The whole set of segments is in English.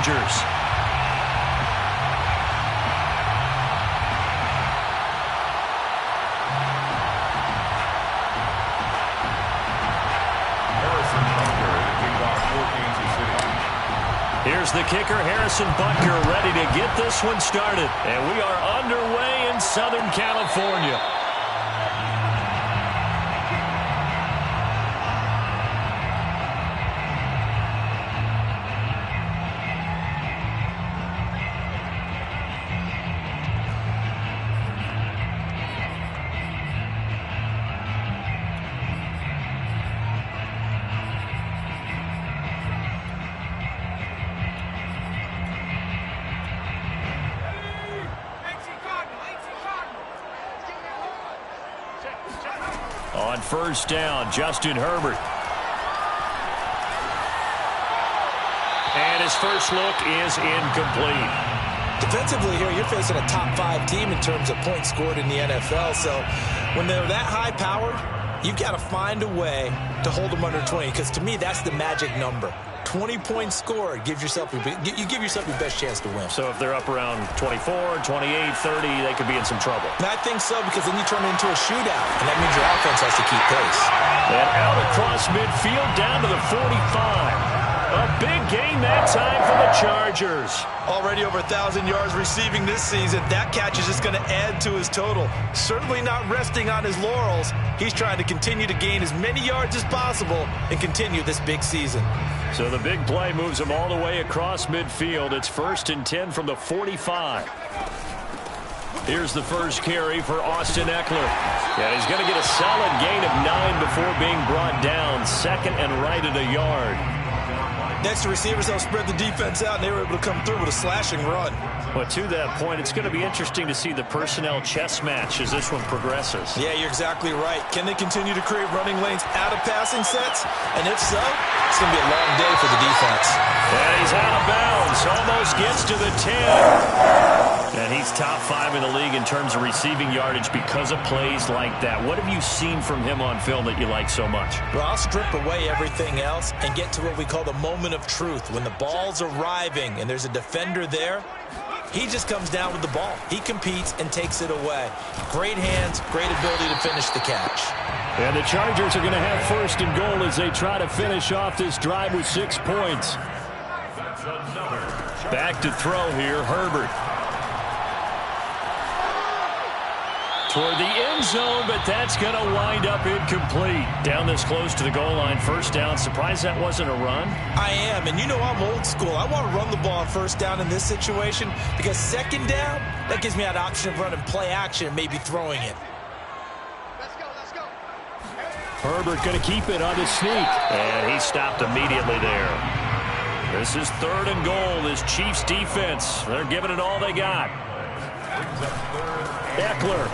Chargers. Here's the kicker, Harrison Butker, ready to get this one started. And we are underway in Southern California. On first down, Justin Herbert. And his first look is incomplete. Defensively here, you're facing a top 5 team in terms of points scored in the NFL. So when they're that high-powered, you've got to find a way to hold them under 20. Because to me, that's the magic number. 20 points scored gives yourself you give yourself your best chance to win. So if they're up around 24, 28, 30, they could be in some trouble. And I think so, because then you turn it into a shootout, and that means your offense has to keep pace. And out across midfield down to the 45. A big gain that time for the Chargers. Already over 1,000 yards receiving this season. That catch is just going to add to his total. Certainly not resting on his laurels. He's trying to continue to gain as many yards as possible and continue this big season. So the big play moves him all the way across midfield. It's 1st and 10 from the 45. Here's the first carry for Austin Eckler. And he's going to get a solid gain of 9 before being brought down. 2nd and right at a yard. Next to receivers, they'll spread the defense out, and they were able to come through with a slashing run. But to that point, it's going to be interesting to see the personnel chess match as this one progresses. Yeah, you're exactly right. Can they continue to create running lanes out of passing sets? And if so, it's going to be a long day for the defense. And he's out of bounds. Almost gets to the 10. And he's top 5 in the league in terms of receiving yardage because of plays like that. What have you seen from him on film that you like so much? Well, I'll strip away everything else and get to what we call the moment of truth. When the ball's arriving and there's a defender there, he just comes down with the ball. He competes and takes it away. Great hands, great ability to finish the catch. And the Chargers are going to have 1st and goal as they try to finish off this drive with 6 points. Back to throw here, Herbert. Toward the end zone, but that's going to wind up incomplete. Down this close to the goal line, 1st down. Surprised that wasn't a run? I am, and you know I'm old school. I want to run the ball on 1st down in this situation because 2nd down, that gives me that option of running play action and maybe throwing it. Let's go. Herbert going to keep it on the sneak, and he stopped immediately there. This is 3rd and goal. This Chiefs defense, they're giving it all they got. Eckler.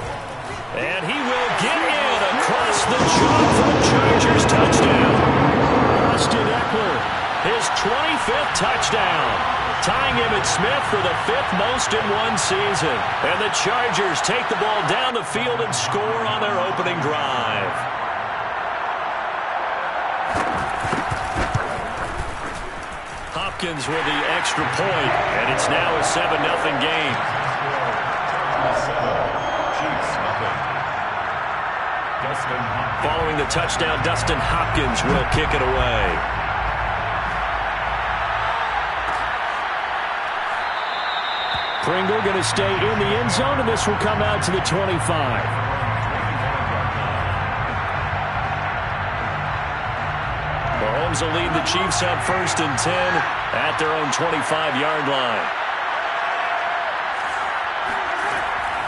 And he will get in across the chalk for the Chargers touchdown. Austin Eckler, his 25th touchdown. Tying Emmitt Smith for the 5th most in one season. And the Chargers take the ball down the field and score on their opening drive. Hopkins with the extra point, and it's now a 7-0 game. Following the touchdown, Dustin Hopkins will kick it away. Pringle going to stay in the end zone, and this will come out to the 25. Mahomes will lead the Chiefs up 1st and 10 at their own 25-yard line.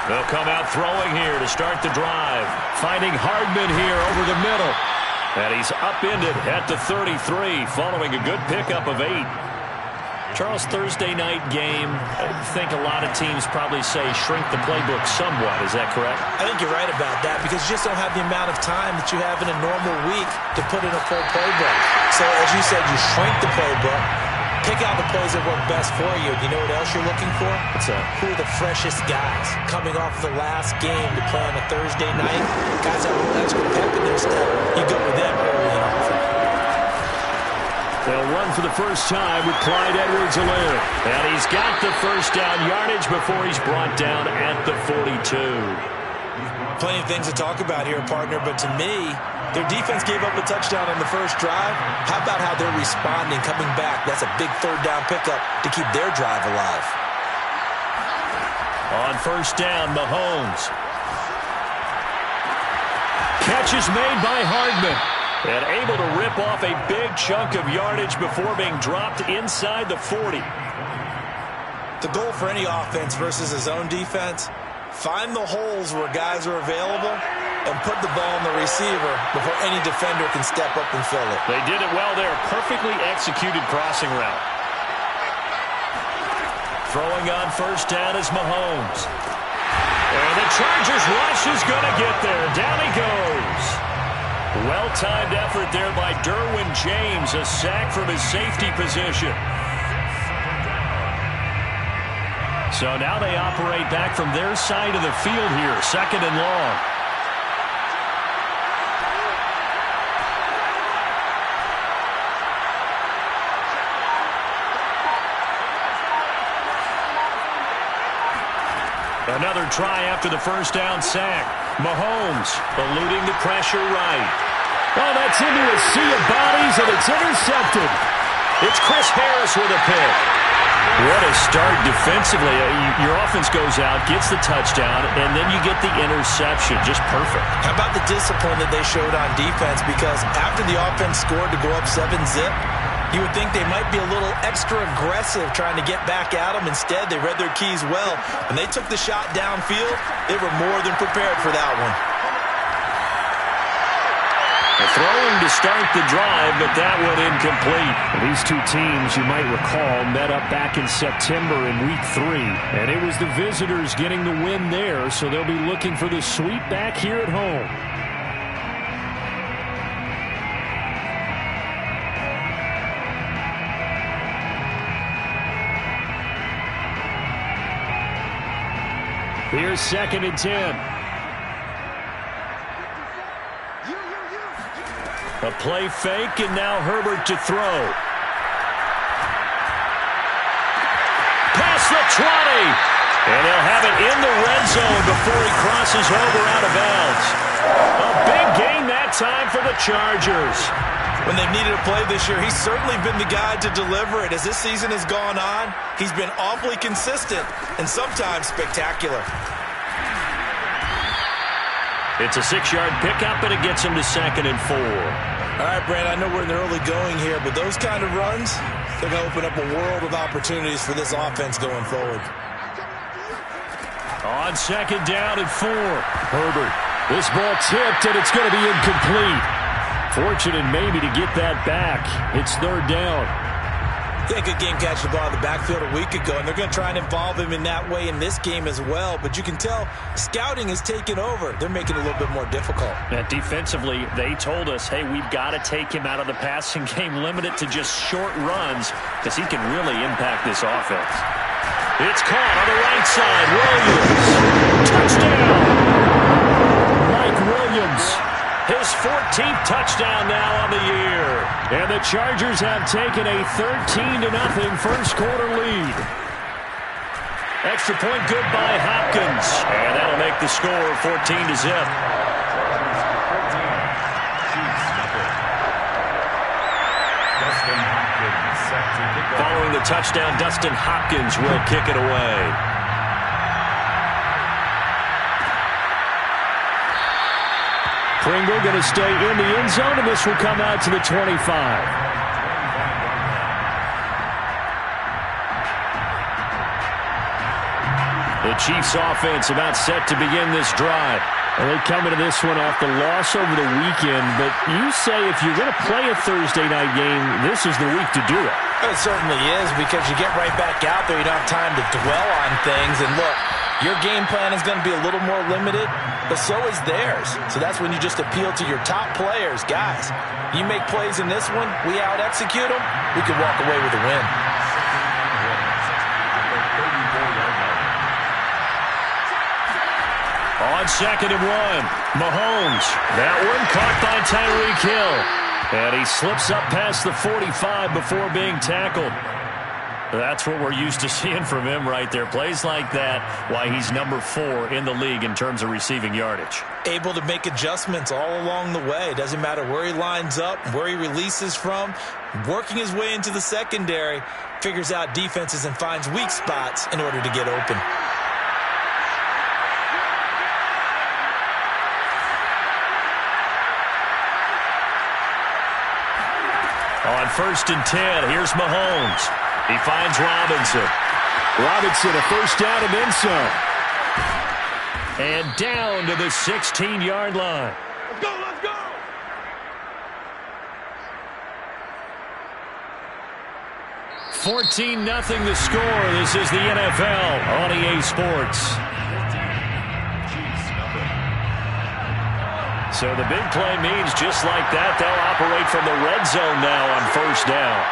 They'll come out throwing here to start the drive. Finding Hardman here over the middle. And he's upended at the 33 following a good pickup of 8. Charles, Thursday night game, I think a lot of teams probably say shrink the playbook somewhat. Is that correct? I think you're right about that because you just don't have the amount of time that you have in a normal week to put in a full playbook. So as you said, you shrink the playbook. Pick out the plays that work best for you. You know what else you're looking for? What's that? Who are the freshest guys coming off the last game to play on a Thursday night? Guys that have a little extra pep in their step. You go with them early and often. They'll run for the first time with Clyde Edwards-Helaire. And he's got the first down yardage before he's brought down at the 42. Plenty of things to talk about here, partner, but to me, their defense gave up a touchdown on the first drive. How about how they're responding, coming back? That's a big third down pickup to keep their drive alive. On first down, Mahomes. Catch is made by Hardman. And able to rip off a big chunk of yardage before being dropped inside the 40. The goal for any offense versus his own defense, find the holes where guys are available and put the ball on the receiver before any defender can step up and fill it. They did it well there. Perfectly executed crossing route. Throwing on first down is Mahomes. And the Chargers rush is going to get there. Down he goes. Well-timed effort there by Derwin James. A sack from his safety position. So now they operate back from their side of the field here. Second and long. Another try after the first down sack. Mahomes eluding the pressure right. Oh, that's into a sea of bodies, and it's intercepted. It's Chris Harris with a pick. What a start defensively. Your offense goes out, gets the touchdown, and then you get the interception. Just perfect. How about the discipline that they showed on defense? Because after the offense scored to go up 7-zip, you would think they might be a little extra aggressive trying to get back at them. Instead, they read their keys well. When they took the shot downfield, they were more than prepared for that one. Throwing to start the drive, but that one incomplete. These two teams, you might recall, met up back in September in Week 3. And it was the visitors getting the win there, so they'll be looking for the sweep back here at home. Here's second and 10. A play fake, and now Herbert to throw. Past the 20. And they'll have it in the red zone before he crosses over out of bounds. A big gain that time for the Chargers. When they've needed a play this year, he's certainly been the guy to deliver it. As this season has gone on, he's been awfully consistent and sometimes spectacular. It's a 6-yard pickup, and it gets him to second and 4. All right, Brand, I know we're in the early going here, but those kind of runs, they're going to open up a world of opportunities for this offense going forward. On second down and 4. Herbert, this ball tipped, and it's going to be incomplete. Fortunate maybe to get that back. It's third down. Yeah, good game catching the ball in the backfield a week ago, and they're going to try and involve him in that way in this game as well. But you can tell scouting is taking over. They're making it a little bit more difficult. Defensively, they told us, hey, we've got to take him out of the passing game, limit it to just short runs, because he can really impact this offense. It's caught on the right side. Williams. Touchdown. Mike Williams. His 14th touchdown now on the year. And the Chargers have taken a 13-0 first quarter lead. Extra point good by Hopkins. And that'll make the score 14-0. Following the touchdown, Dustin Hopkins will kick it away. Pringle going to stay in the end zone, and this will come out to the 25. The Chiefs offense about set to begin this drive. Well, they come into this one off the loss over the weekend, but you say if you're going to play a Thursday night game, this is the week to do it. It certainly is, because you get right back out there. You don't have time to dwell on things. And look, your game plan is going to be a little more limited, but so is theirs. So that's when you just appeal to your top players. Guys, you make plays in this one, we out-execute them, we can walk away with a win. On second and 1, Mahomes. That one caught by Tyreek Hill. And he slips up past the 45 before being tackled. That's what we're used to seeing from him right there. Plays like that, why he's number 4 in the league in terms of receiving yardage. Able to make adjustments all along the way. Doesn't matter where he lines up, where he releases from. Working his way into the secondary, figures out defenses and finds weak spots in order to get open. On 1st and 10, here's Mahomes. He finds Robinson. Robinson, a first down and then some. And down to the 16-yard line. Let's go, let's go! $14-0 the score. This is the NFL on EA Sports. So the big play means just like that, they'll operate from the red zone now on 1st down.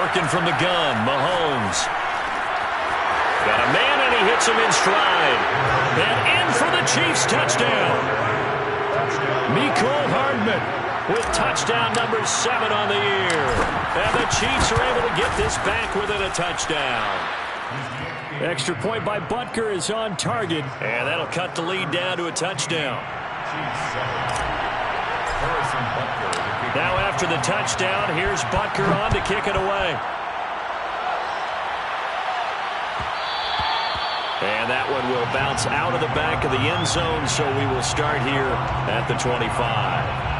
Working from the gun, Mahomes. Got a man, and he hits him in stride. And in for the Chiefs touchdown. Mecole Hardman with touchdown number 7 on the year. And the Chiefs are able to get this back within a touchdown. Extra point by Butker is on target, and that'll cut the lead down to a touchdown. Now after the touchdown, here's Butker on to kick it away. And that one will bounce out of the back of the end zone, so we will start here at the 25.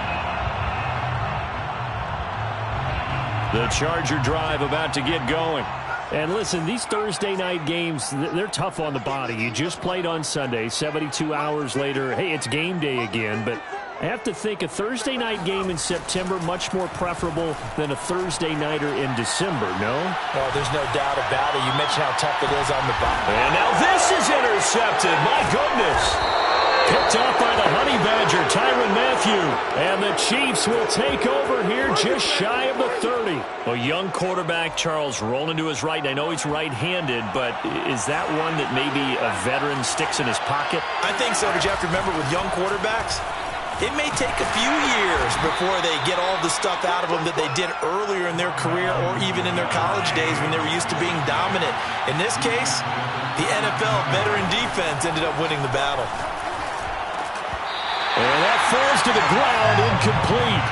The Charger drive about to get going. And listen, these Thursday night games, they're tough on the body. You just played on Sunday, 72 hours later, hey, it's game day again. But I have to think a Thursday night game in September much more preferable than a Thursday nighter in December, no? Well, there's no doubt about it. You mentioned how tough it is on the body. And now this is intercepted. My goodness. Picked off by the Honey Badger, Tyrann Mathieu. And the Chiefs will take over here just shy of the 30. A young quarterback, Charles, rolling to his right. And I know he's right-handed, but is that one that maybe a veteran sticks in his pocket? I think so, but you have to remember with young quarterbacks, it may take a few years before they get all the stuff out of them that they did earlier in their career or even in their college days when they were used to being dominant. In this case, the NFL veteran defense ended up winning the battle. And that falls to the ground, incomplete.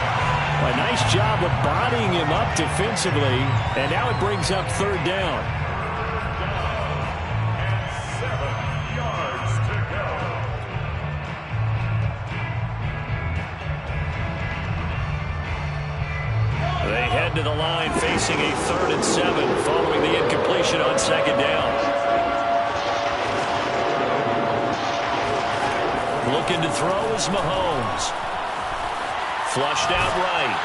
A nice job of bodying him up defensively, and now it brings up 3rd down. And 7 yards to go. They head to the line facing a 3rd and 7 following the incompletion on 2nd down. Looking to throw is Mahomes. Flushed out right.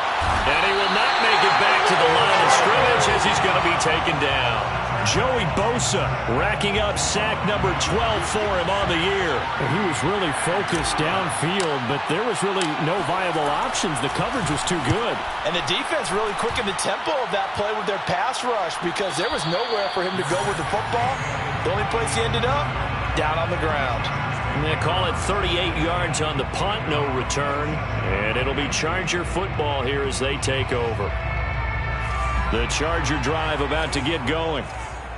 And he will not make it back to the line of scrimmage as he's going to be taken down. Joey Bosa racking up sack number 12 for him on the year. And he was really focused downfield, but there was really no viable options. The coverage was too good. And the defense really quickened the tempo of that play with their pass rush because there was nowhere for him to go with the football. The only place he ended up, down on the ground. And they call it 38 yards on the punt, no return. And it'll be Charger football here as they take over. The Charger drive about to get going.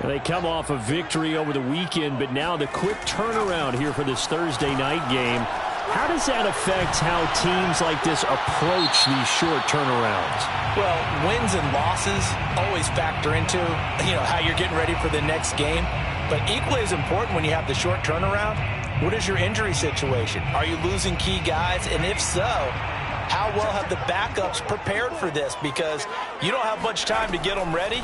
And they come off a victory over the weekend, but now the quick turnaround here for this Thursday night game. How does that affect how teams like this approach these short turnarounds? Well, wins and losses always factor into, how you're getting ready for the next game. But equally as important when you have the short turnaround, what is your injury situation? Are you losing key guys? And if so, how well have the backups prepared for this? Because you don't have much time to get them ready.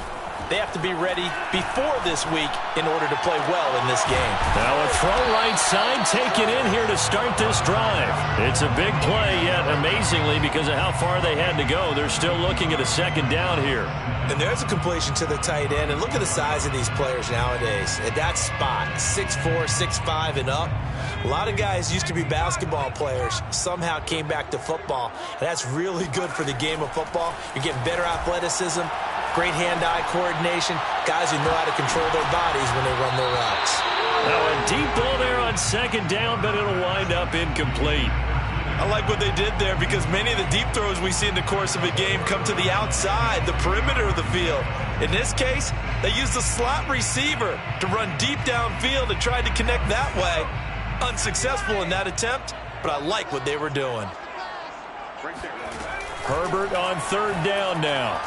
They have to be ready before this week in order to play well in this game. Now a throw right side taken in here to start this drive. It's a big play, yet amazingly, because of how far they had to go, they're still looking at a 2nd down here. And there's a completion to the tight end. And look at the size of these players nowadays. At that spot, 6'4", 6'5", and up. A lot of guys used to be basketball players, somehow came back to football. And that's really good for the game of football. You're getting better athleticism, great hand-eye coordination, guys who know how to control their bodies when they run their routes. Now a deep ball there on 2nd down, but it'll wind up incomplete. I like what they did there because many of the deep throws we see in the course of a game come to the outside, the perimeter of the field. In this case, they used the slot receiver to run deep downfield and tried to connect that way. Unsuccessful in that attempt, but I like what they were doing. Herbert on third down now.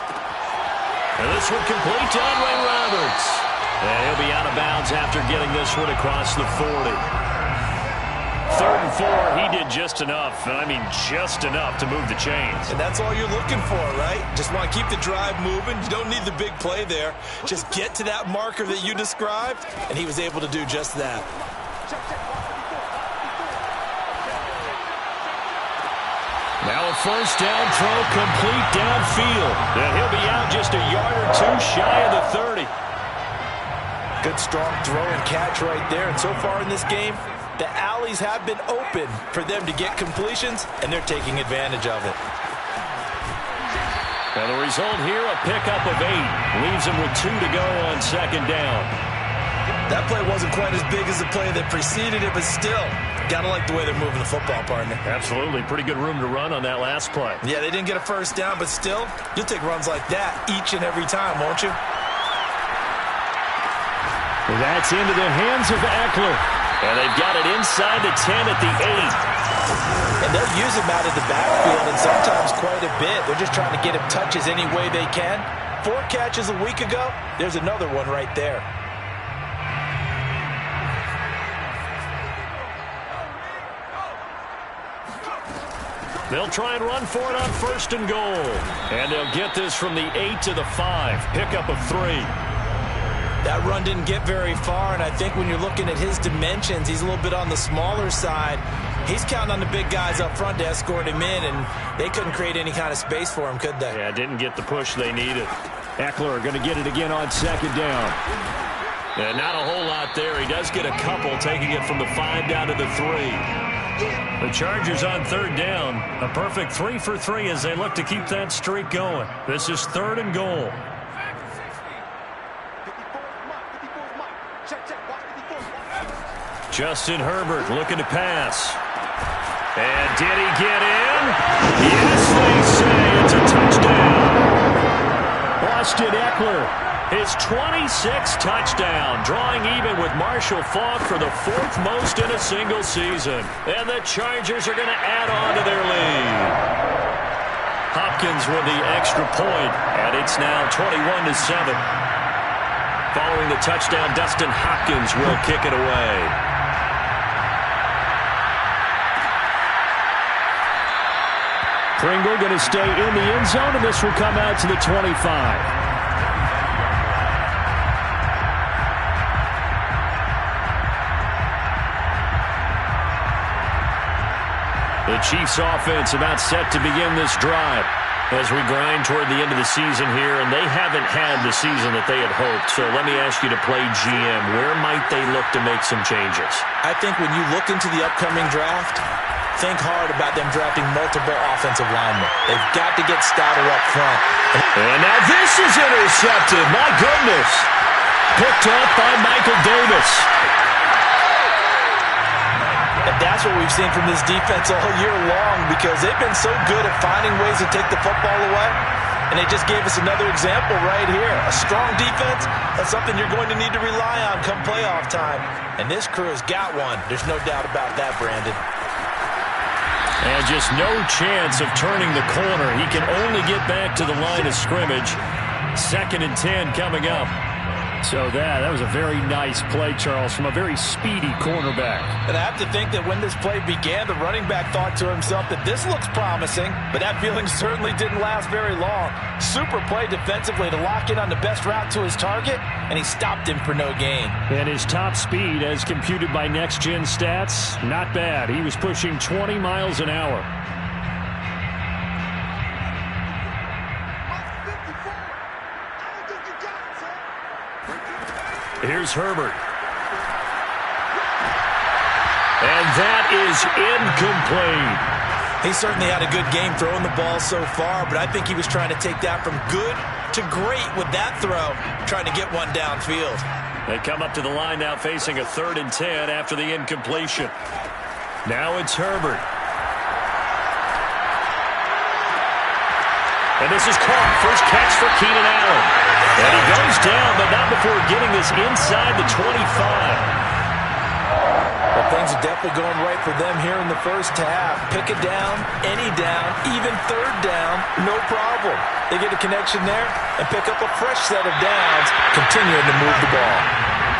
And this one complete to Andre Roberts. And he'll be out of bounds after getting this one across the 40. 3rd and 4, he did just enough. I mean, just enough to move the chains. And that's all you're looking for, right? Just want to keep the drive moving. You don't need the big play there. Just get to that marker that you described, and he was able to do just that. Now a first down throw complete downfield. And he'll be out just a yard or two shy of the 30. Good strong throw and catch right there. And so far in this game, the alleys have been open for them to get completions, and they're taking advantage of it. And the result here, a pickup of 8. Leaves him with 2 to go on second down. That play wasn't quite as big as the play that preceded it, but still, gotta like the way they're moving the football, partner. Absolutely. Pretty good room to run on that last play. Yeah, they didn't get a first down, but still, you'll take runs like that each and every time, won't you? That's into the hands of Eckler. And they've got it inside the 10 at the 8. And they'll use him out of the backfield, and sometimes quite a bit. They're just trying to get him touches any way they can. 4 catches a week ago, there's another one right there. They'll try and run for it on 1st and goal. And they'll get this from the 8 to the 5. Pickup of 3. That run didn't get very far, and I think when you're looking at his dimensions, he's a little bit on the smaller side. He's counting on the big guys up front to escort him in, and they couldn't create any kind of space for him, could they? Yeah, didn't get the push they needed. Eckler going to get it again on second down. And not a whole lot there. He does get a couple, taking it from the 5 down to the 3. The Chargers on 3rd down. A perfect 3 for 3 as they look to keep that streak going. This is 3rd and goal. Justin Herbert looking to pass. And did he get in? Yes, they say it's a touchdown. Austin Eckler, his 26th touchdown, drawing even with Marshall Faulk for the 4th most in a single season. And the Chargers are going to add on to their lead. Hopkins with the extra point, and it's now 21-7. Following the touchdown, Dustin Hopkins will kick it away. Pringle going to stay in the end zone, and this will come out to the 25. The Chiefs offense about set to begin this drive as we grind toward the end of the season here, and they haven't had the season that they had hoped. So let me ask you to play GM. Where might they look to make some changes? I think when you look into the upcoming draft, think hard about them drafting multiple offensive linemen. They've got to get stouter up front. And now this is intercepted. My goodness. Picked up by Michael Davis. And that's what we've seen from this defense all year long because they've been so good at finding ways to take the football away. And they just gave us another example right here. A strong defense, that's something you're going to need to rely on come playoff time. And this crew has got one. There's no doubt about that, Brandon. And just no chance of turning the corner. He can only get back to the line of scrimmage. 2nd and 10 coming up. So that was a very nice play, Charles, from a very speedy cornerback. And I have to think that when this play began, the running back thought to himself that this looks promising, but that feeling certainly didn't last very long. Super play defensively to lock in on the best route to his target, and he stopped him for no gain. And his top speed, as computed by Next Gen Stats, not bad. He was pushing 20 miles an hour. Here's Herbert. And that is incomplete. He certainly had a good game throwing the ball so far, but I think he was trying to take that from good to great with that throw, trying to get one downfield. They come up to the line now facing a 3rd and 10 after the incompletion. Now it's Herbert. And this is caught. First catch for Keenan Allen. And he goes down, but not before getting this inside the 25. Well, things are definitely going right for them here in the first half. Pick a down, any down, even third down, no problem. They get a connection there and pick up a fresh set of downs, continuing to move the ball.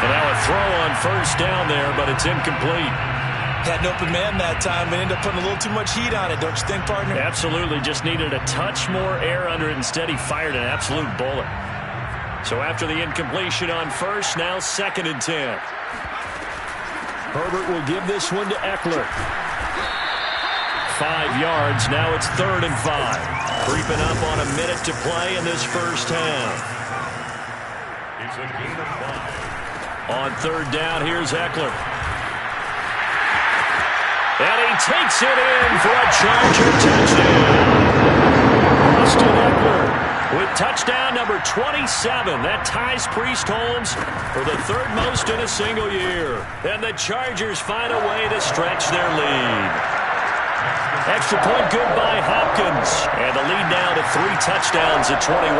And now a throw on first down there, but it's incomplete. Had an open man that time, but ended up putting a little too much heat on it, don't you think, partner? Absolutely. Just needed a touch more air under it. Instead, he fired an absolute bullet. So after the incompletion on first, now 2nd and 10. Herbert will give this one to Eckler. 5 yards. Now it's 3rd and 5. Creeping up on a minute to play in this first half. It's a gain of 5. On 3rd down, here's Eckler. And he takes it in for a Charger touchdown. Austin Eckler with touchdown number 27. That ties Priest Holmes for the 3rd most in a single year. And the Chargers find a way to stretch their lead. Extra point good by Hopkins. And the lead now to 3 touchdowns at 21.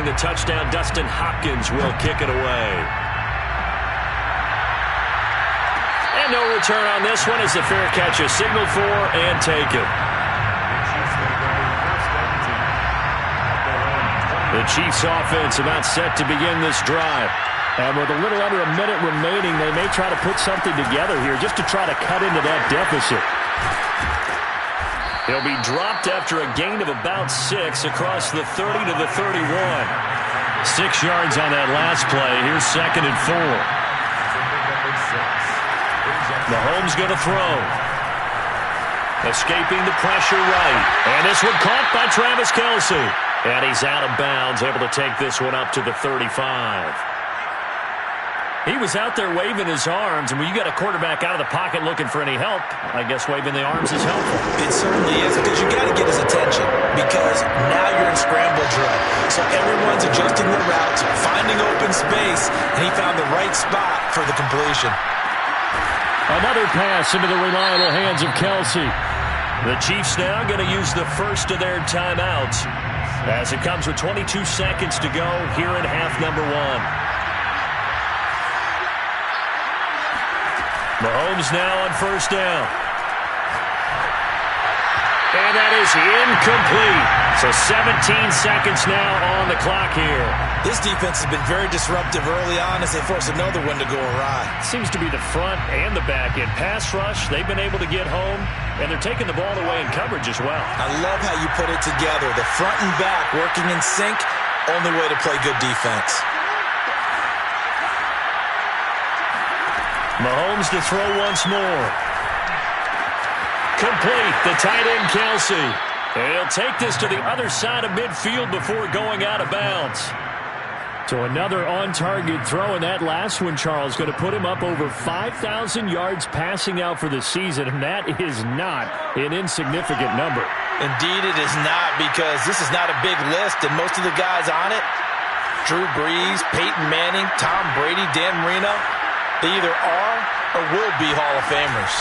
The touchdown, Dustin Hopkins will kick it away. And no return on this one as the fair catch is signaled for and taken. The Chiefs offense about set to begin this drive. And with a little under a minute remaining, they may try to put something together here just to try to cut into that deficit. He'll be dropped after a gain of about 6 across the 30 to the 31. 6 yards on that last play. Here's 2nd and 4. Mahomes going to throw. Escaping the pressure right. And this one caught by Travis Kelce. And he's out of bounds, able to take this one up to the 35. He was out there waving his arms, and when you got a quarterback out of the pocket looking for any help, I guess waving the arms is helpful. It certainly is, because you got to get his attention, because now you're in scramble drill. So everyone's adjusting their routes, finding open space, and he found the right spot for the completion. Another pass into the reliable hands of Kelce. The Chiefs now going to use the first of their timeouts as it comes with 22 seconds to go here in half number 1. Mahomes now on first down. And that is incomplete. So 17 seconds now on the clock here. This defense has been very disruptive early on as they force another one to go awry. Seems to be the front and the back end. Pass rush, they've been able to get home, and they're taking the ball away in coverage as well. I love how you put it together. The front and back working in sync, only way to play good defense. Mahomes to throw once more. Complete. The tight end, Kelce. And he'll take this to the other side of midfield before going out of bounds. So another on-target throw, and that last one, Charles, going to put him up over 5,000 yards passing out for the season, and that is not an insignificant number. Indeed it is not, because this is not a big list, and most of the guys on it, Drew Brees, Peyton Manning, Tom Brady, Dan Marino, they either are or will be Hall of Famers.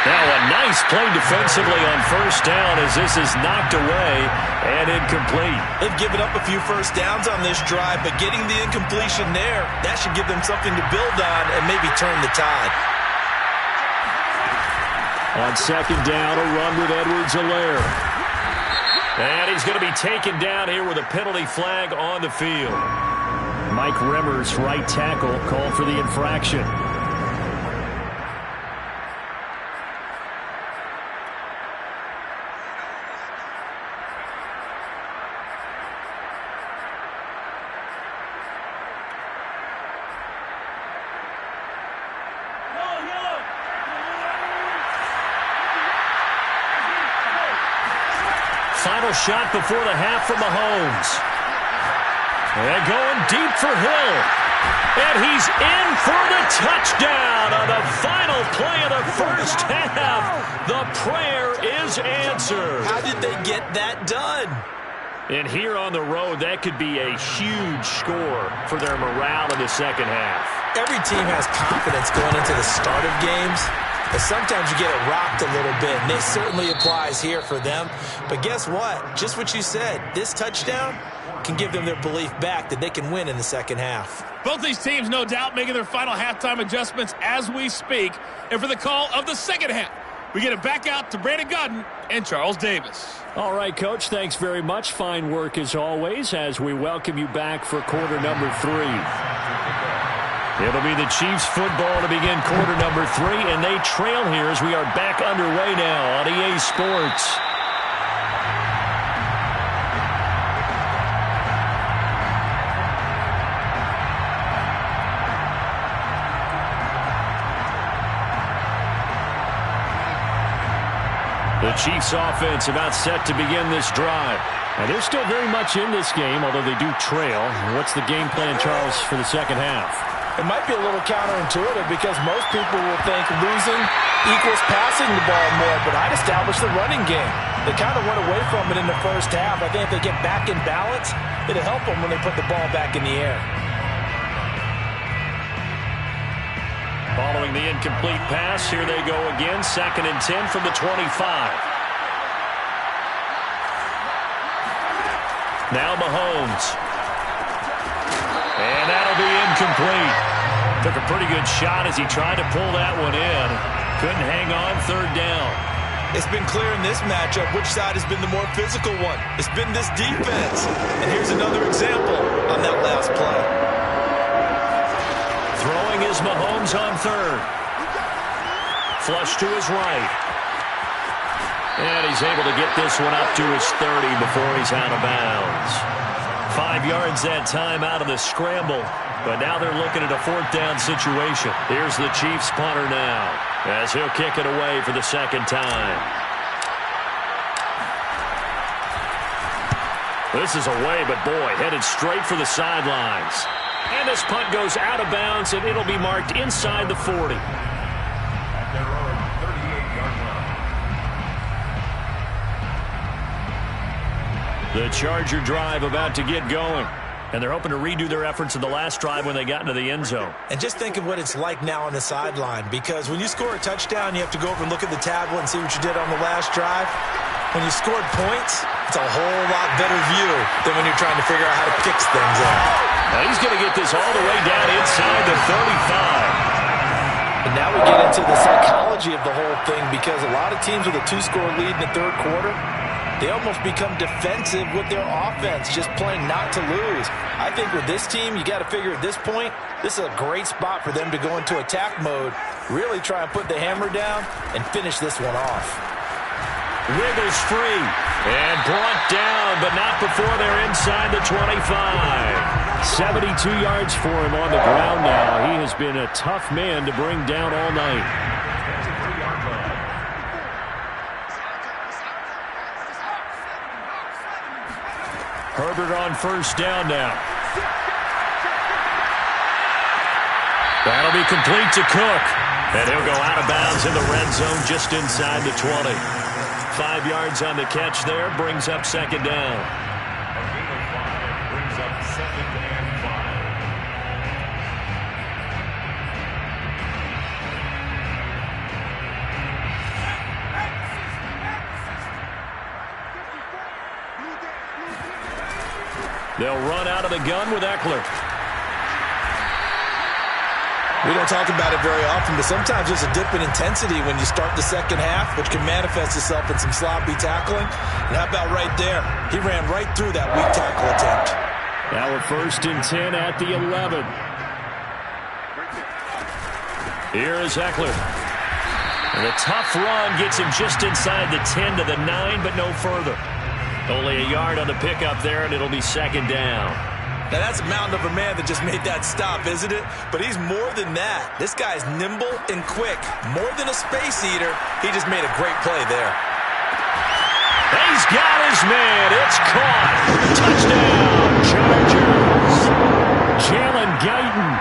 Now a nice play defensively on first down as this is knocked away and incomplete. They've given up a few first downs on this drive, but getting the incompletion there, that should give them something to build on and maybe turn the tide. On second down, a run with Edwards-Helaire. And he's going to be taken down here with a penalty flag on the field. Mike Remmers, right tackle, called for the infraction. Final shot before the half from Mahomes. And going deep for Hill. And he's in for the touchdown on the final play of the first half. The prayer is answered. How did they get that done? And here on the road, that could be a huge score for their morale in the second half. Every team has confidence going into the start of games, but sometimes you get it rocked a little bit, and it certainly applies here for them. But guess what? Just what you said, this touchdown can give them their belief back that they can win in the second half. Both these teams, no doubt, making their final halftime adjustments as we speak. And for the call of the second half, we get it back out to Brandon Gaudin and Charles Davis. All right, Coach, thanks very much. Fine work as always as we welcome you back for quarter number 3. It'll be the Chiefs football to begin quarter number 3, and they trail here as we are back underway now on EA Sports. The Chiefs offense about set to begin this drive. And they're still very much in this game, although they do trail. What's the game plan, Charles, for the second half? It might be a little counterintuitive because most people will think losing equals passing the ball more, but I'd establish the running game. They kind of went away from it in the first half. I think if they get back in balance, it'll help them when they put the ball back in the air. Following the incomplete pass, here they go again. 2nd and 10 from the 25. Now Mahomes. And that'll be incomplete. Took a pretty good shot as he tried to pull that one in. Couldn't hang on, 3rd down. It's been clear in this matchup which side has been the more physical one. It's been this defense. And here's another example on that last play. Throwing is Mahomes on 3rd. Flush to his right. And he's able to get this one up to his 30 before he's out of bounds. 5 yards that time out of the scramble. But now they're looking at a 4th down situation. Here's the Chiefs punter now as he'll kick it away for the 2nd time. This is away, but boy, headed straight for the sidelines. And this punt goes out of bounds, and it'll be marked inside the 40. At their own 38-yard line. The Charger drive about to get going. And they're hoping to redo their efforts in the last drive when they got into the end zone. And just think of what it's like now on the sideline, because when you score a touchdown, you have to go over and look at the tablet and see what you did on the last drive. When you scored points, it's a whole lot better view than when you're trying to figure out how to fix things up. Now he's going to get this all the way down inside the 35. And now we get into the psychology of the whole thing, because a lot of teams with a 2-score lead in the 3rd quarter, they almost become defensive with their offense, just playing not to lose. I think with this team, you got to figure at this point, this is a great spot for them to go into attack mode, really try and put the hammer down and finish this one off. Wiggles free and brought down, but not before they're inside the 25. 72 yards for him on the ground now. He has been a tough man to bring down all night. Herbert on 1st down now. That'll be complete to Cook. And he'll go out of bounds in the red zone just inside the 20. 5 yards on the catch there, brings up 2nd down. A gain of 5 brings up 2nd and 5. They'll run out of the gun with Eckler. We don't talk about it very often, but sometimes there's a dip in intensity when you start the second half, which can manifest itself in some sloppy tackling. And how about right there? He ran right through that weak tackle attempt. Now a 1st and 10 at the 11. Here is Eckler. And the tough run gets him just inside the 10 to the 9, but no further. Only a yard on the pickup there, and it'll be 2nd down. Now, that's a mountain of a man that just made that stop, isn't it? But he's more than that. This guy's nimble and quick. More than a space eater, he just made a great play there. He's got his man. It's caught. Touchdown, Chargers. Jalen Guyton,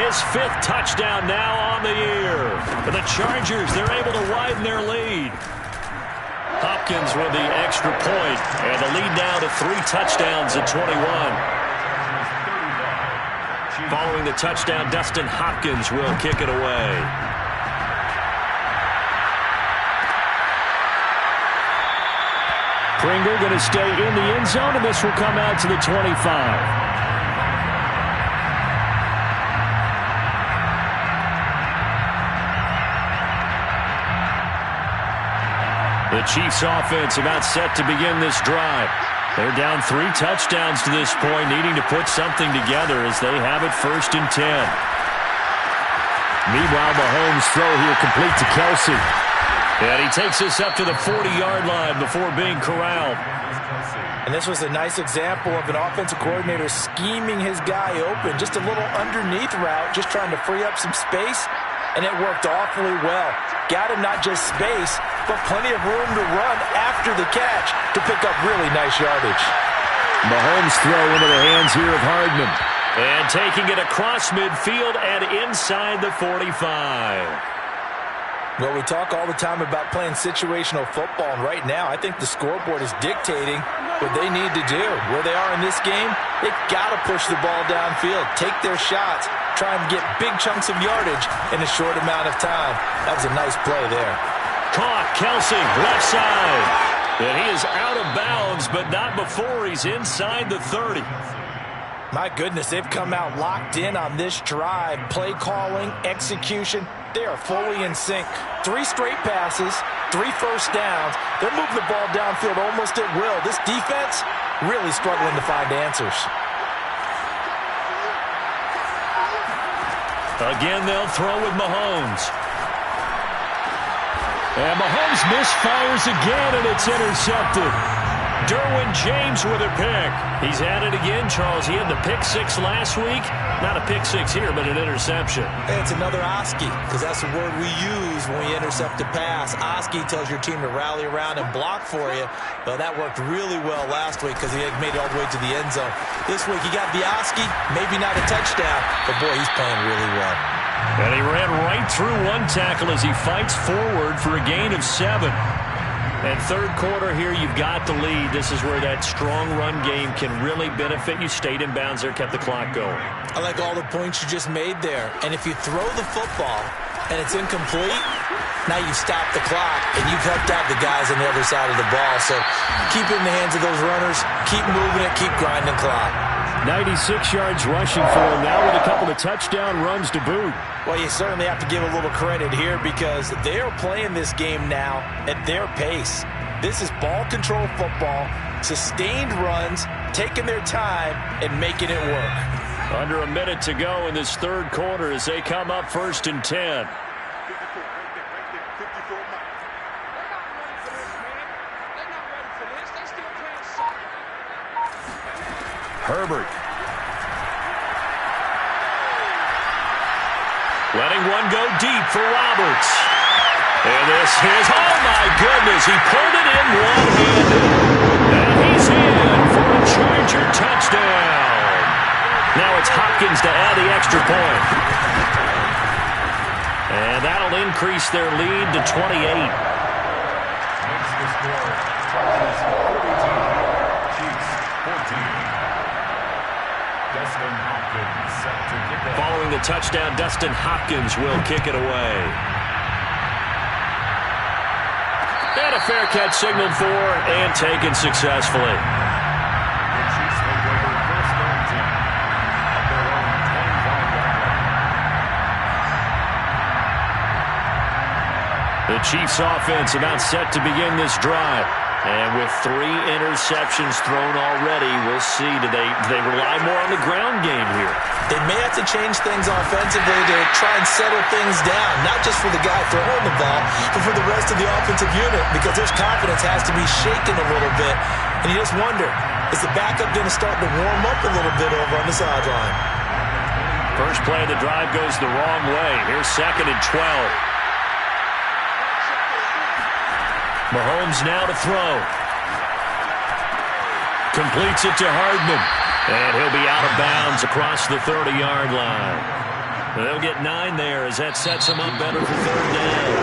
his 5th touchdown now on the year. For the Chargers, they're able to widen their lead. A Hopkins with the extra point, and the lead now to 3 touchdowns at 21. Following the touchdown, Dustin Hopkins will kick it away. Pringle going to stay in the end zone, and this will come out to the 25. The Chiefs offense about set to begin this drive. They're down 3 touchdowns to this point, needing to put something together as they have it 1st and 10. Meanwhile, Mahomes' throw here complete to Kelsey. And he takes us up to the 40-yard line before being corralled. And this was a nice example of an offensive coordinator scheming his guy open. Just a little underneath route, just trying to free up some space, and it worked awfully well. Got him not just space, but plenty of room to run after the catch to pick up really nice yardage. Mahomes' throw into the hands here of Hardman. And taking it across midfield and inside the 45. Well, we talk all the time about playing situational football, and right now I think the scoreboard is dictating what they need to do. Where they are in this game, they've got to push the ball downfield, take their shots, try and get big chunks of yardage in a short amount of time. That was a nice play there. Caught, Kelsey, left side. And he is out of bounds, but not before he's inside the 30. My goodness, they've come out locked in on this drive. Play calling, execution, they are fully in sync. 3 straight passes, 3 first downs. They're moving the ball downfield almost at will. This defense really struggling to find answers. Again, they'll throw with Mahomes. And Mahomes misfires again, and it's intercepted. Derwin James with a pick. He's at it again, Charles. He had the pick 6 last week. Not a pick 6 here, but an interception. Hey, it's another Oski, because that's the word we use when we intercept a pass. Oski tells your team to rally around and block for you. Well, that worked really well last week because he had made it all the way to the end zone. This week he got the Oski, maybe not a touchdown, but boy, he's playing really well. And he ran right through one tackle as he fights forward for a gain of 7. And 3rd quarter here, you've got the lead. This is where that strong run game can really benefit you. Stayed in bounds there, kept the clock going. I like all the points you just made there. And if you throw the football and it's incomplete, now you've stopped the clock and you've helped out the guys on the other side of the ball. So keep it in the hands of those runners. Keep moving it. Keep grinding clock. 96 yards rushing for him now with a couple of touchdown runs to boot. Well, you certainly have to give a little credit here because they are playing this game now at their pace. This is ball control football, sustained runs, taking their time and making it work. Under a minute to go in this 3rd quarter as they come up 1st and 10. Herbert. Letting one go deep for Roberts. And this is, oh my goodness, he pulled it in one-handed. And he's in for a Charger touchdown. Now it's Hopkins to add the extra point. And that'll increase their lead to 28. Makes the score Chargers 42, Chiefs 14. Dustin Hopkins set to kick off. Following the touchdown, Dustin Hopkins will kick it away. And a fair catch signaled for and taken successfully. The Chiefs take over 1st and 10 at their own 25-yard line. The Chiefs offense about set to begin this drive. And with 3 interceptions thrown already, we'll see. Do they rely more on the ground game here? They may have to change things offensively to try and settle things down, not just for the guy throwing the ball, but for the rest of the offensive unit, because their confidence has to be shaken a little bit. And you just wonder, is the backup going to start to warm up a little bit over on the sideline? First play of the drive goes the wrong way. Here's 2nd and 12. Mahomes now to throw. Completes it to Hardman. And he'll be out of bounds across the 30-yard line. They'll get 9 there as that sets him up better for 3rd down.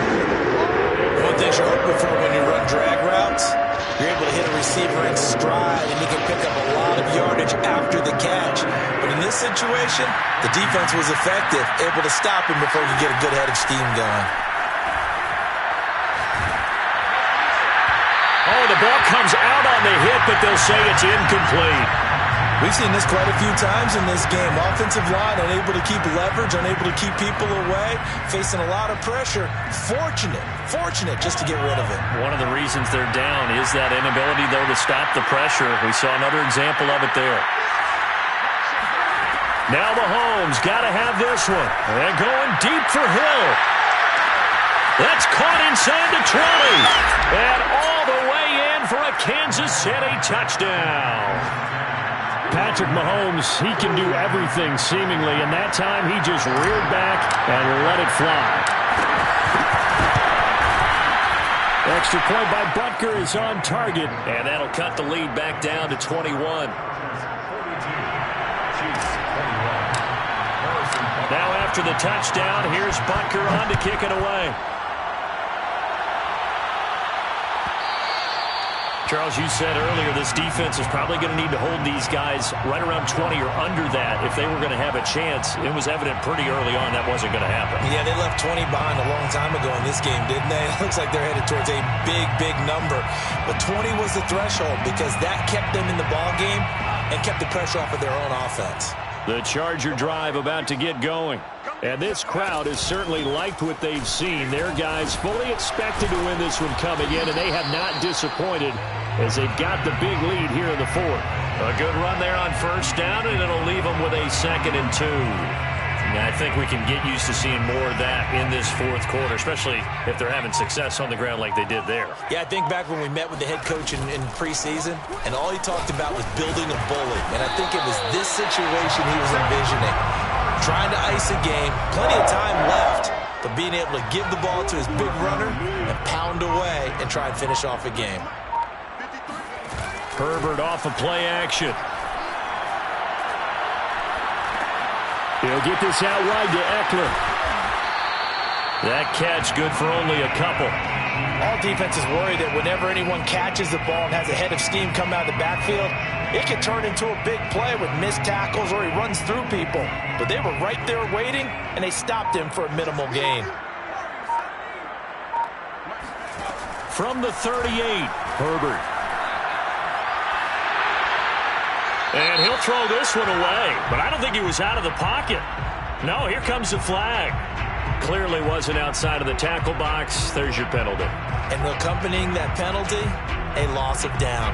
Well, of things you're hoping for when you run drag routes. You're able to hit a receiver in stride, and he can pick up a lot of yardage after the catch. But in this situation, the defense was effective, able to stop him before he could get a good head of steam going. Oh, the ball comes out on the hit, but they'll say it's incomplete. We've seen this quite a few times in this game. Offensive line unable to keep leverage, unable to keep people away, facing a lot of pressure. Fortunate just to get rid of it. One of the reasons they're down is that inability, though, to stop the pressure. We saw another example of it there. Now Mahomes got to have this one. And going deep for Hill. That's caught inside the 20. And all the way in for a Kansas City touchdown. Patrick Mahomes, he can do everything seemingly, and that time he just reared back and let it fly. Extra point by Butker is on target. And that'll cut the lead back down to 21. Now after the touchdown, here's Butker on to kick it away. Charles, you said earlier this defense is probably going to need to hold these guys right around 20 or under that if they were going to have a chance. It was evident pretty early on that wasn't going to happen. Yeah, they left 20 behind a long time ago in this game, didn't they? It looks like they're headed towards a big number. But 20 was the threshold because that kept them in the ball game and kept the pressure off of their own offense. The Charger drive about to get going. And this crowd has certainly liked what they've seen. Their guys fully expected to win this one coming in, and they have not disappointed as they've got the big lead here in the fourth. A good run there on first down, and it'll leave them with a 2nd and 2. And I think we can get used to seeing more of that in this fourth quarter, especially if they're having success on the ground like they did there. Yeah, I think back when we met with the head coach in preseason, and all he talked about was building a bully. And I think it was this situation he was envisioning. Trying to ice a game, plenty of time left, but being able to give the ball to his big runner and pound away and try and finish off a game. Herbert off of play action. He'll get this out wide to Eckler. That catch good for only a couple. All defenses worry that whenever anyone catches the ball and has a head of steam come out of the backfield, it can turn into a big play with missed tackles or he runs through people. But they were right there waiting, and they stopped him for a minimal gain. From the 38, Herbert. And he'll throw this one away, but I don't think he was out of the pocket. No, here comes the flag. Clearly wasn't outside of the tackle box. There's your penalty. And accompanying that penalty, a loss of down.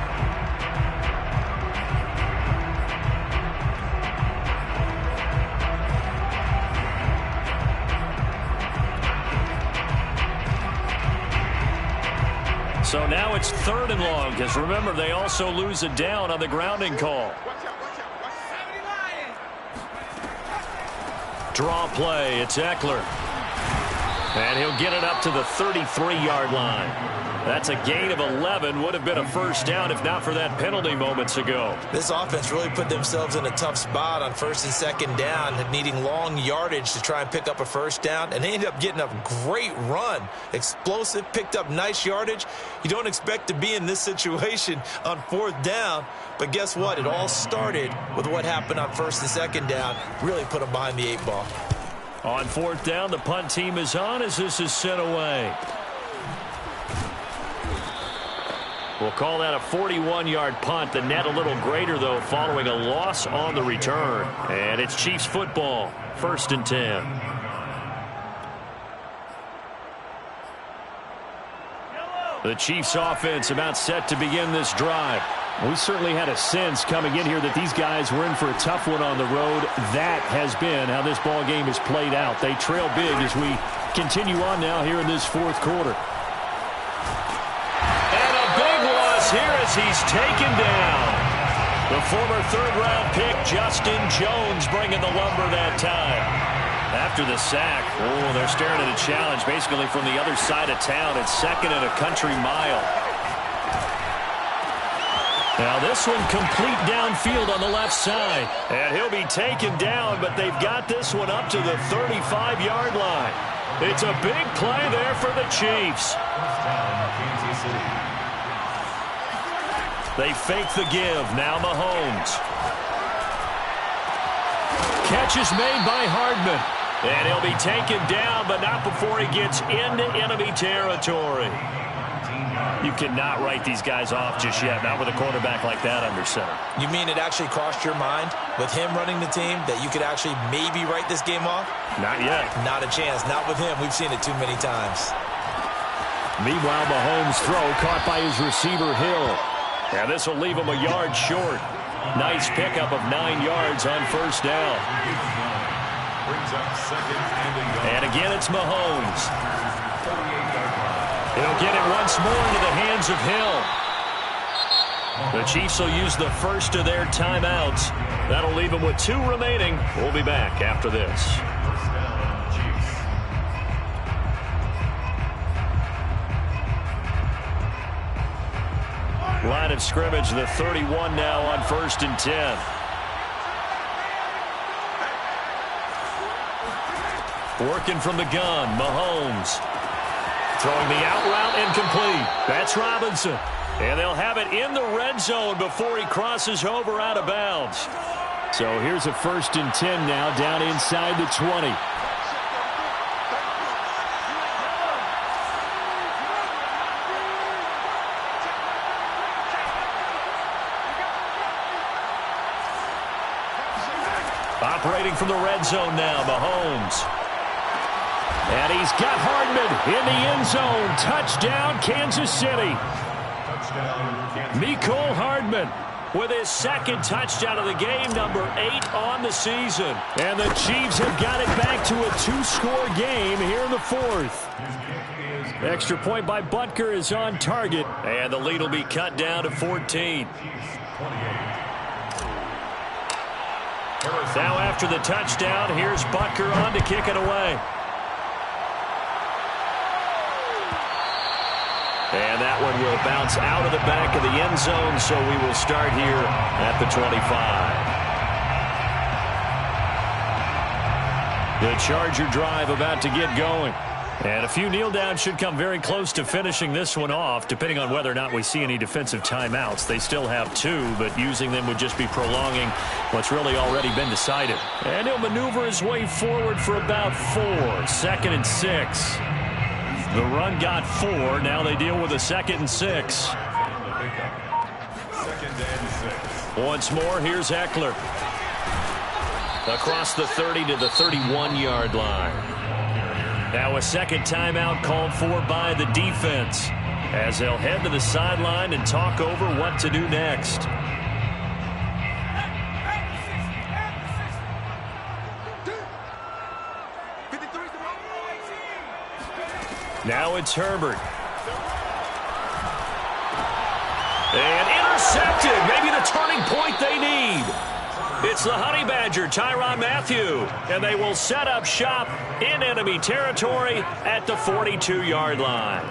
So now it's 3rd and long, because remember, they also lose a down on the grounding call. Draw play, it's Eckler. And he'll get it up to the 33-yard line. That's a gain of 11. Would have been a first down if not for that penalty moments ago. This offense really put themselves in a tough spot on 1st and 2nd down, needing long yardage to try and pick up a first down, and they ended up getting a great run. Explosive, picked up nice yardage. You don't expect to be in this situation on 4th down, but guess what? It all started with what happened on 1st and 2nd down. Really put them behind the 8 ball. On 4th down, the punt team is on as this is sent away. We'll call that a 41-yard punt. The net a little greater, though, following a loss on the return. And it's Chiefs football, 1st and 10. The Chiefs offense about set to begin this drive. We certainly had a sense coming in here that these guys were in for a tough one on the road. That has been how this ball game is played out. They trail big as we continue on now here in this fourth quarter. Here as he's taken down. The former 3rd-round pick, Justin Jones, bringing the lumber that time. After the sack, they're staring at a challenge basically from the other side of town. It's 2nd and a country mile. Now this one complete downfield on the left side. And he'll be taken down, but they've got this one up to the 35-yard line. It's a big play there for the Chiefs. They fake the give. Now Mahomes. Catch is made by Hardman. And he'll be taken down, but not before he gets into enemy territory. You cannot write these guys off just yet, not with a quarterback like that under center. You mean it actually crossed your mind with him running the team that you could actually maybe write this game off? Not yet. Not a chance. Not with him. We've seen it too many times. Meanwhile, Mahomes' throw caught by his receiver, Hill. Now this will leave him a yard short. Nice pickup of 9 yards on first down. And again, it's Mahomes. He'll get it once more into the hands of Hill. The Chiefs will use the first of their timeouts. That'll leave them with 2 remaining. We'll be back after this. Line of scrimmage, the 31 now on 1st and 10. Working from the gun, Mahomes. Throwing the out route incomplete. That's Robinson. And they'll have it in the red zone before he crosses over out of bounds. So here's a 1st and 10 now down inside the 20. Operating from the red zone now, Mahomes. And he's got Hardman in the end zone. Touchdown, Kansas City. Mecole Hardman with his 2nd touchdown of the game, number 8 on the season. And the Chiefs have got it back to a 2-score game here in the 4th. Extra point by Butker is on target. And the lead will be cut down to 14. Now after the touchdown, here's Butker on to kick it away. And that one will bounce out of the back of the end zone, so we will start here at the 25. The Charger drive about to get going. And a few kneel downs should come very close to finishing this one off, depending on whether or not we see any defensive timeouts. They still have 2, but using them would just be prolonging what's really already been decided. And he'll maneuver his way forward for about 4. 2nd and 6. The run got 4. Now they deal with a 2nd and 6. Once more, here's Eckler. Across the 30 to the 31-yard line. Now a 2nd timeout called for by the defense as they'll head to the sideline and talk over what to do next. Now it's Herbert. And intercepted. Maybe the turning point they need. It's the Honey Badger, Tyrann Mathieu. And they will set up shop in enemy territory at the 42-yard line.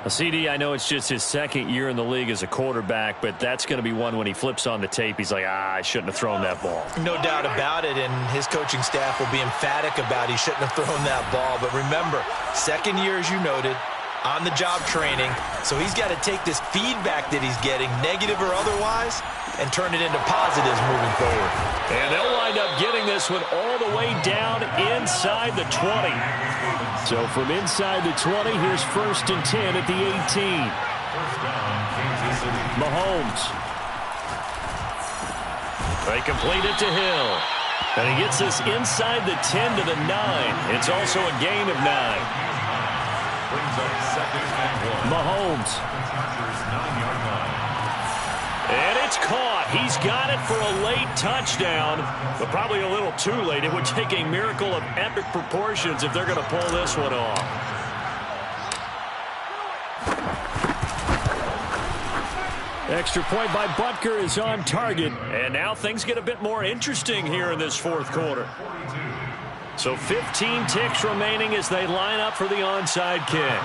CD, I know it's just his 2nd year in the league as a quarterback, but that's going to be one when he flips on the tape. He's like, I shouldn't have thrown that ball. No doubt about it, and his coaching staff will be emphatic about he shouldn't have thrown that ball. But remember, 2nd year, as you noted, on-the-job training, so he's got to take this feedback that he's getting, negative or otherwise, and turn it into positives moving forward. And they'll wind up getting this one all the way down inside the 20. So from inside the 20, here's 1st and 10 at the 18. Mahomes. They complete it to Hill. And he gets this inside the 10 to the 9. It's also a gain of 9. Mahomes. And it's caught. He's got it for a late touchdown, but probably a little too late. It would take a miracle of epic proportions if they're going to pull this one off. Extra point by Butker is on target. And now things get a bit more interesting here in this 4th quarter. So 15 ticks remaining as they line up for the onside kick.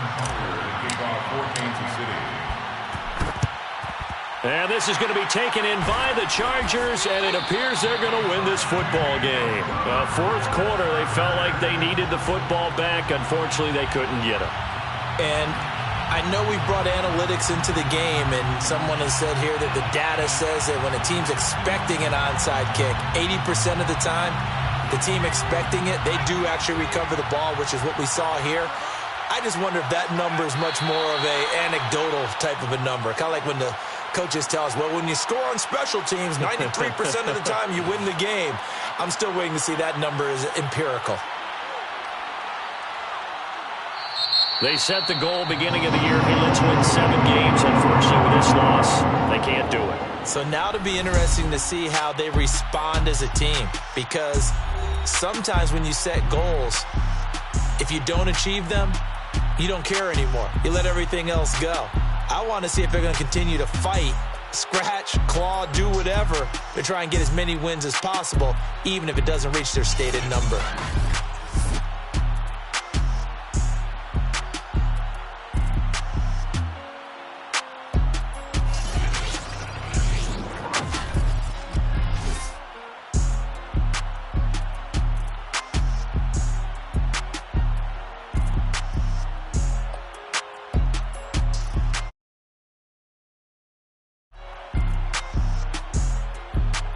And this is going to be taken in by the Chargers, and it appears they're going to win this football game. Fourth quarter, they felt like they needed the football back. Unfortunately, they couldn't get it. And I know we brought analytics into the game, and someone has said here that the data says that when a team's expecting an onside kick, 80% of the time, the team expecting it, they do actually recover the ball, which is what we saw here. I just wonder if that number is much more of a anecdotal type of a number. Kind of like when the coaches tell us, well, when you score on special teams, 93% of the time you win the game. I'm still waiting to see that number is empirical. They set the goal beginning of the year. Hey, let's win 7 games. Unfortunately, with this loss, they can't do it. So now it'll be interesting to see how they respond as a team, because sometimes when you set goals, if you don't achieve them, you don't care anymore. You let everything else go. I want to see if they're going to continue to fight, scratch, claw, do whatever to try and get as many wins as possible, even if it doesn't reach their stated number.